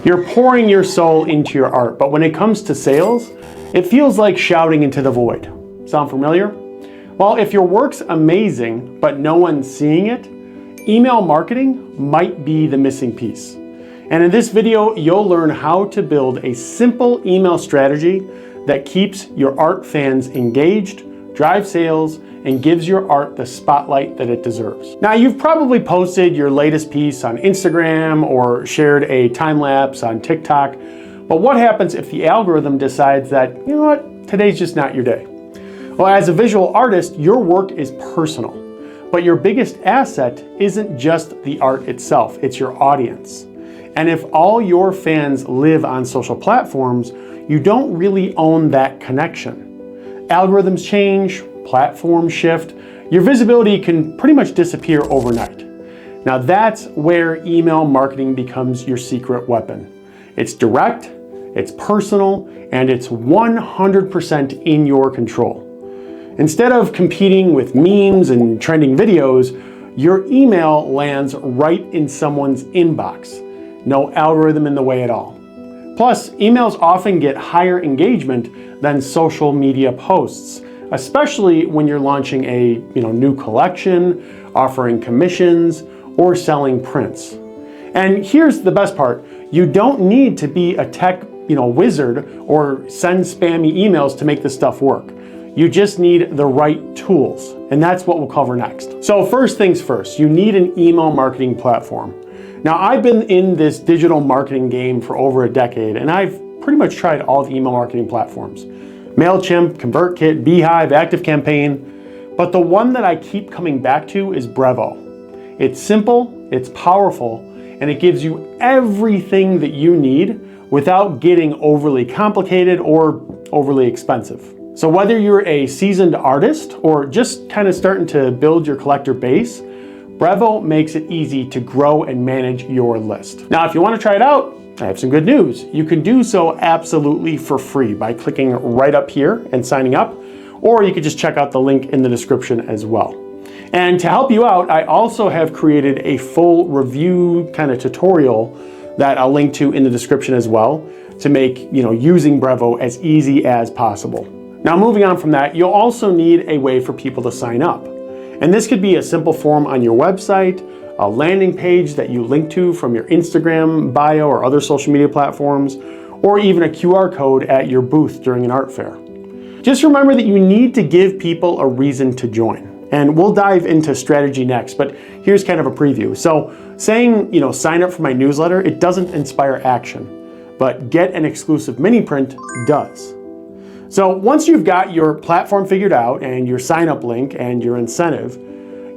You're pouring your soul into your art, but when it comes to sales, it feels like shouting into the void. Sound familiar? Well, if your work's amazing, but no one's seeing it, email marketing might be the missing piece. And in this video, you'll learn how to build a simple email strategy that keeps your art fans engaged, drives sales, and gives your art the spotlight that it deserves. Now, you've probably posted your latest piece on Instagram or shared a time lapse on TikTok, but what happens if the algorithm decides that, you know what, today's just not your day? Well, as a visual artist, your work is personal, but your biggest asset isn't just the art itself, it's your audience. And if all your fans live on social platforms, you don't really own that connection. Algorithms change, platforms shift, your visibility can pretty much disappear overnight. Now that's where email marketing becomes your secret weapon. It's direct, it's personal, and it's 100% in your control. Instead of competing with memes and trending videos, your email lands right in someone's inbox. No algorithm in the way at all. Plus, emails often get higher engagement than social media posts, especially when you're launching a new collection, offering commissions, or selling prints. And here's the best part, you don't need to be a tech wizard or send spammy emails to make this stuff work. You just need the right tools, and that's what we'll cover next. So first things first, you need an email marketing platform. Now, I've been in this digital marketing game for over a decade, and I've pretty much tried all the email marketing platforms. MailChimp, ConvertKit, Beehive, ActiveCampaign, but the one that I keep coming back to is Brevo. It's simple, it's powerful, and it gives you everything that you need without getting overly complicated or overly expensive. So whether you're a seasoned artist or just kind of starting to build your collector base, Brevo makes it easy to grow and manage your list. Now, if you want to try it out, I have some good news. You can do so absolutely for free by clicking right up here and signing up, or you could just check out the link in the description as well. And to help you out, I also have created a full review kind of tutorial that I'll link to in the description as well to make using Brevo as easy as possible. Now, moving on from that, you'll also need a way for people to sign up. And this could be a simple form on your website, a landing page that you link to from your Instagram bio or other social media platforms, or even a QR code at your booth during an art fair. Just remember that you need to give people a reason to join. And we'll dive into strategy next, but here's kind of a preview. So saying, sign up for my newsletter, it doesn't inspire action, but get an exclusive mini print does. So once you've got your platform figured out and your sign up link and your incentive,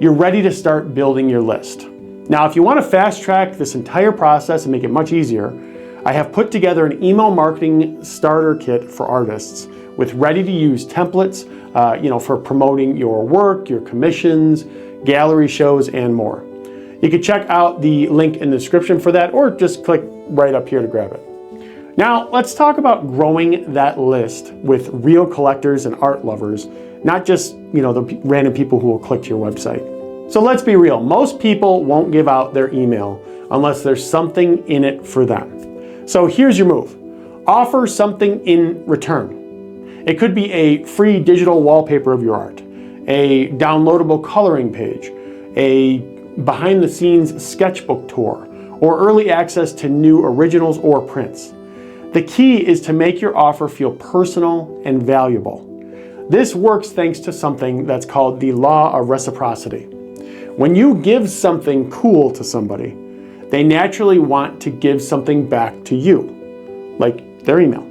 you're ready to start building your list. Now, if you want to fast track this entire process and make it much easier, I have put together an email marketing starter kit for artists with ready to use templates, for promoting your work, your commissions, gallery shows, and more. You can check out the link in the description for that, or just click right up here to grab it. Now, let's talk about growing that list with real collectors and art lovers, not just, the random people who will click to your website. So let's be real, most people won't give out their email unless there's something in it for them. So here's your move. Offer something in return. It could be a free digital wallpaper of your art, a downloadable coloring page, a behind-the-scenes sketchbook tour, or early access to new originals or prints. The key is to make your offer feel personal and valuable. This works thanks to something that's called the law of reciprocity. When you give something cool to somebody, they naturally want to give something back to you, like their email.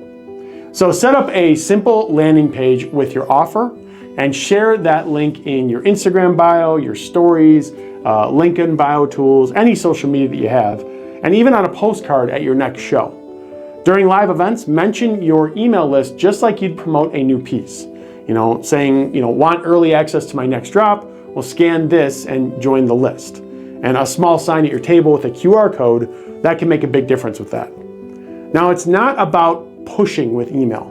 So set up a simple landing page with your offer and share that link in your Instagram bio, your stories, LinkedIn bio tools, any social media that you have, and even on a postcard at your next show. During live events, mention your email list just like you'd promote a new piece. Saying, want early access to my next drop? Well, scan this and join the list. And a small sign at your table with a QR code, that can make a big difference with that. Now, it's not about pushing with email.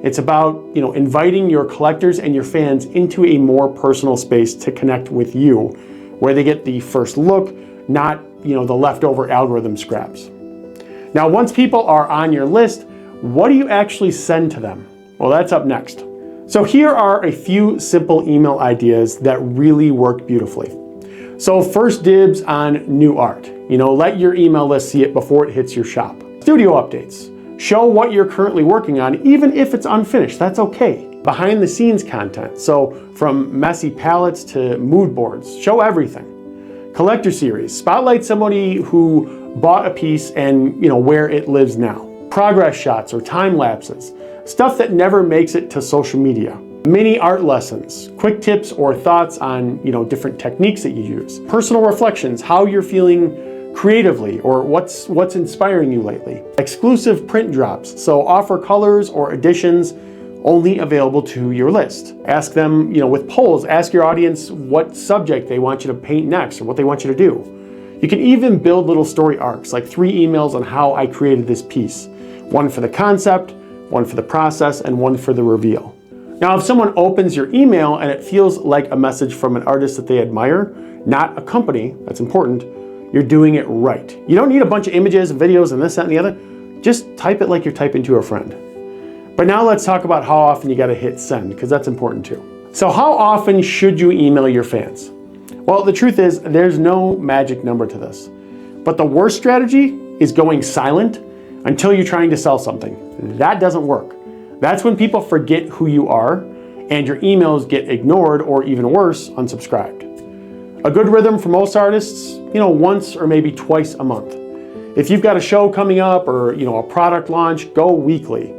It's about, inviting your collectors and your fans into a more personal space to connect with you, where they get the first look, not, the leftover algorithm scraps. Now, once people are on your list, what do you actually send to them? Well, that's up next. So here are a few simple email ideas that really work beautifully. So first dibs on new art. Let your email list see it before it hits your shop. Studio updates. Show what you're currently working on, even if it's unfinished, that's okay. Behind the scenes content. So from messy palettes to mood boards, show everything. Collector series. Spotlight somebody who bought a piece and where it lives now. Progress shots or time lapses. Stuff that never makes it to social media. Mini art lessons, quick tips or thoughts on different techniques that you use. Personal reflections, how you're feeling creatively or what's inspiring you lately. Exclusive print drops, so offer colors or editions only available to your list. Ask them, with polls, ask your audience what subject they want you to paint next or what they want you to do. You can even build little story arcs, like 3 emails on how I created this piece. One for the concept, one for the process, and one for the reveal. Now, if someone opens your email and it feels like a message from an artist that they admire, not a company, that's important, you're doing it right. You don't need a bunch of images and videos and this, that, and the other. Just type it like you're typing to a friend. But now let's talk about how often you gotta hit send, because that's important too. So how often should you email your fans? Well, the truth is there's no magic number to this. But the worst strategy is going silent until you're trying to sell something. That doesn't work. That's when people forget who you are and your emails get ignored or even worse, unsubscribed. A good rhythm for most artists, once or maybe twice a month. If you've got a show coming up or a product launch, go weekly.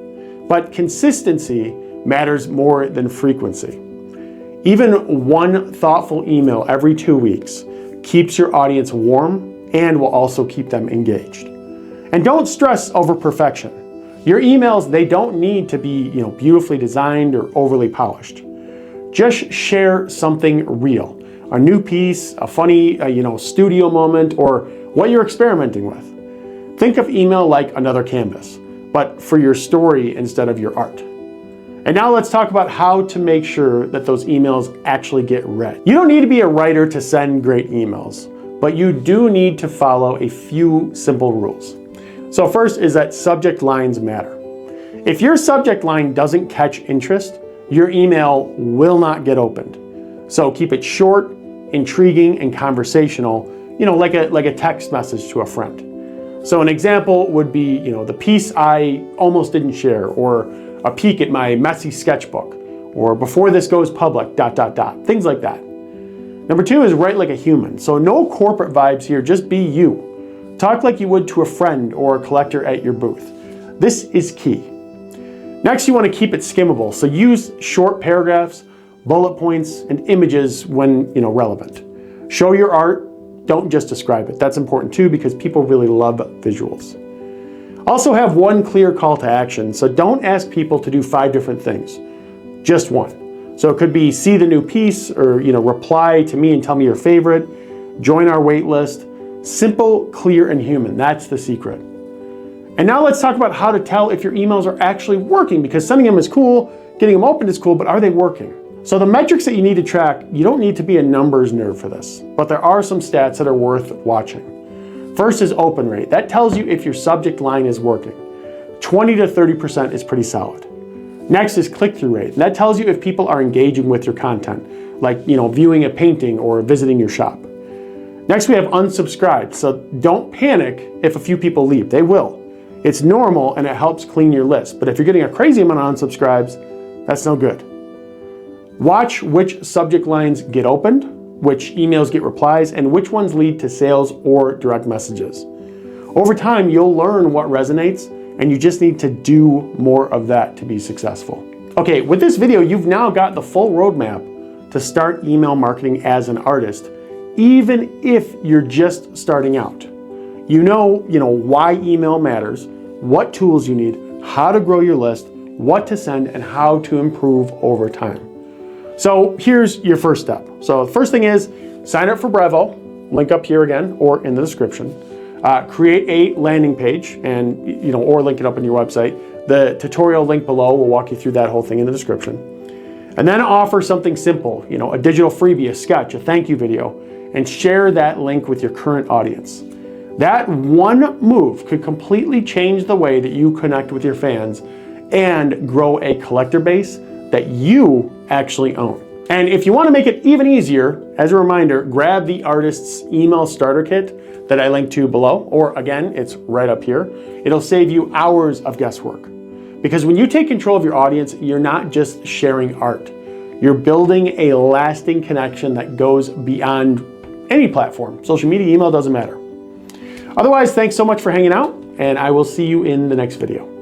But consistency matters more than frequency. Even one thoughtful email every 2 weeks keeps your audience warm and will also keep them engaged. And don't stress over perfection. Your emails, they don't need to be, beautifully designed or overly polished. Just share something real. A new piece, a funny, studio moment, or what you're experimenting with. Think of email like another canvas, but for your story instead of your art. And now let's talk about how to make sure that those emails actually get read. You don't need to be a writer to send great emails, but you do need to follow a few simple rules. So first is that subject lines matter. If your subject line doesn't catch interest, your email will not get opened. So keep it short, intriguing, and conversational, like a text message to a friend. So an example would be, the piece I almost didn't share, or a peek at my messy sketchbook, or before this goes public, ... things like that. Number 2 is write like a human. So no corporate vibes here, just be you. Talk like you would to a friend or a collector at your booth. This is key. Next, you want to keep it skimmable. So use short paragraphs, bullet points, and images when relevant. Show your art, don't just describe it. That's important too because people really love visuals. Also have one clear call to action, so don't ask people to do 5 different things, just one. So it could be see the new piece, or reply to me and tell me your favorite, join our wait list. Simple, clear, and human, that's the secret. And now let's talk about how to tell if your emails are actually working, because sending them is cool, getting them opened is cool, but are they working? So the metrics that you need to track, you don't need to be a numbers nerd for this, but there are some stats that are worth watching. First is open rate. That tells you if your subject line is working. 20 to 30% is pretty solid. Next is click-through rate. That tells you if people are engaging with your content, like viewing a painting or visiting your shop. Next we have unsubscribed. So don't panic if a few people leave. They will. It's normal and it helps clean your list. But if you're getting a crazy amount of unsubscribes, that's no good. Watch which subject lines get opened, which emails get replies, and which ones lead to sales or direct messages. Over time, you'll learn what resonates, and you just need to do more of that to be successful. Okay, with this video, you've now got the full roadmap to start email marketing as an artist, even if you're just starting out. You know why email matters, what tools you need, how to grow your list, what to send, and how to improve over time. So here's your first step. So the first thing is sign up for Brevo, link up here again or in the description. Create a landing page and or link it up on your website. The tutorial link below will walk you through that whole thing in the description. And then offer something simple, a digital freebie, a sketch, a thank you video, and share that link with your current audience. That one move could completely change the way that you connect with your fans and grow a collector base that you actually own. And if you want to make it even easier, as a reminder, grab the artist's email starter kit that I linked to below, or again, it's right up here. It'll save you hours of guesswork. Because when you take control of your audience, you're not just sharing art. You're building a lasting connection that goes beyond any platform. Social media, email, doesn't matter. Otherwise, thanks so much for hanging out, and I will see you in the next video.